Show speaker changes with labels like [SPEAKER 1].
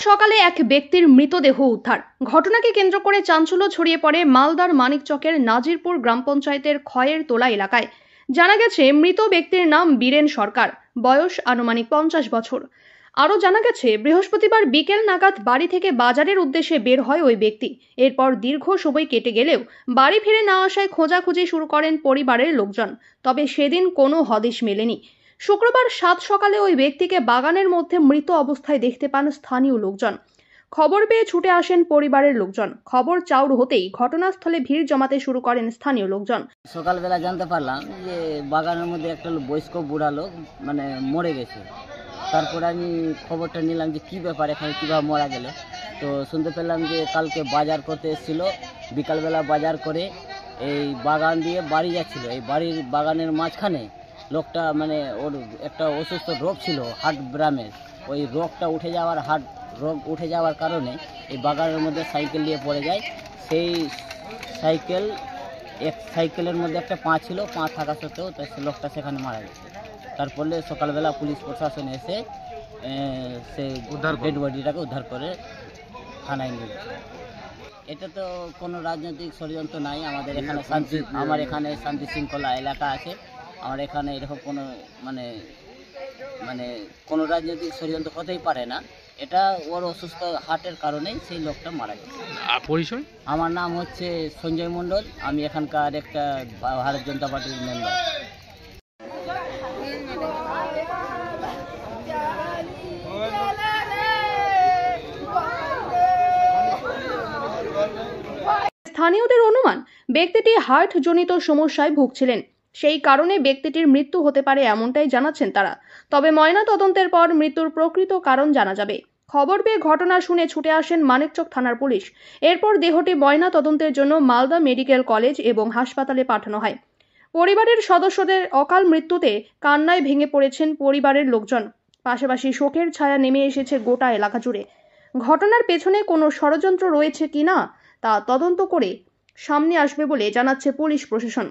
[SPEAKER 1] সকালে এক ব্যক্তির মৃতদেহ উদ্ধার। ঘটনাকে কেন্দ্র করে চাঞ্চল্য ছড়িয়ে পড়ে মালদার মানিকচকের নাজিরপুর গ্রাম পঞ্চায়েতের খয়ের তোলা এলাকায়। জানা গেছে মৃত ব্যক্তির নাম বীরেন সরকার, বয়স আনুমানিক 50 বছর। আরও জানা গেছে বৃহস্পতিবার বিকেল নাগাদ বাড়ি থেকে বাজারের উদ্দেশ্যে বের হয় ওই ব্যক্তি। এরপর দীর্ঘ সময় কেটে গেলেও বাড়ি ফিরে না আসায় খোঁজাখুঁজি শুরু করেন পরিবারের লোকজন। তবে সেদিন কোনো হদিশ মেলেনি। শুক্রবার 7 সকালে ওই ব্যক্তিকে বাগানের মধ্যে মৃত অবস্থায় দেখতে পান স্থানীয় লোকজন। খবর পেয়ে ছুটে আসেন পরিবারের লোকজন। খবর চাউর হতেই ঘটনাস্থলে ভিড় জমাতে শুরু করেন স্থানীয় লোকজন।
[SPEAKER 2] সকালবেলা জানতে পারলাম যে বাগানের মধ্যে একটা বয়স্ক বুড়া লোক মরে গেছে। তারপরে আমি খবরটা নিলাম যে কী ব্যাপার, এখানে কীভাবে মারা গেল। তো শুনতে পেলাম যে কালকে বাজার করতে এসেছিল, বিকালবেলা বাজার করে এই বাগান দিয়ে বাড়ি যাচ্ছিল। এই বাগানের মাঝখানে লোকটা ওর একটা অসুস্থ রোগ ছিল হার্ট ব্রামের। ওই রোগ উঠে যাওয়ার কারণে এই বাগানের মধ্যে সাইকেল নিয়ে পড়ে যায়। সেই সাইকেলের মধ্যে একটা পা ছিল, পা থাকা সত্ত্বেও সে লোকটা সেখানে মারা গেছে। তারপরে সকালবেলা পুলিশ প্রশাসন এসে সেই ডেড বডিটাকে উদ্ধার করে থানায় নিয়ে গেছে। এটা তো কোনো রাজনৈতিক ষড়যন্ত্র নাই। আমার এখানে শান্তি শৃঙ্খলা এলাকা আছে। আমার এখানে এরকম কোনো কোনো রাজনৈতিক ষড়যন্ত্র হতেই পারে না। এটা ওর অসুস্থ হার্টের কারণেই সেই লোকটা মারা গেছে।
[SPEAKER 3] পরিচয়?
[SPEAKER 2] আমার নাম হচ্ছে সঞ্জয় মণ্ডল। আমি এখানকার একটা ভারত জনতা পার্টির মেম্বার।
[SPEAKER 1] স্থানীয়দের অনুমান ব্যক্তিটি হার্টজনিত সমস্যায় ভুগছিলেন। সেই কারণে ব্যক্তিটির মৃত্যু হতে পারে এমনটাই জানাচ্ছেন তারা। তবে ময়না তদন্তের পর মৃত্যুর প্রকৃত কারণ জানা যাবে। খবর পেয়ে ঘটনা শুনে ছুটে আসেন মানিকচক থানার পুলিশ। এরপর দেহটি ময়না তদন্তের জন্য মালদা মেডিকেল কলেজ এবং হাসপাতালে পাঠানো হয়। পরিবারের সদস্যদের অকাল মৃত্যুতে কান্নায় ভেঙে পড়েছেন পরিবারের লোকজন। পাশাপাশি শোকের ছায়া নেমে এসেছে গোটা এলাকা জুড়ে। ঘটনার পেছনে কোনো ষড়যন্ত্র রয়েছে কিনা তা তদন্ত করে সামনে আসবে বলে জানাচ্ছে পুলিশ প্রশাসন।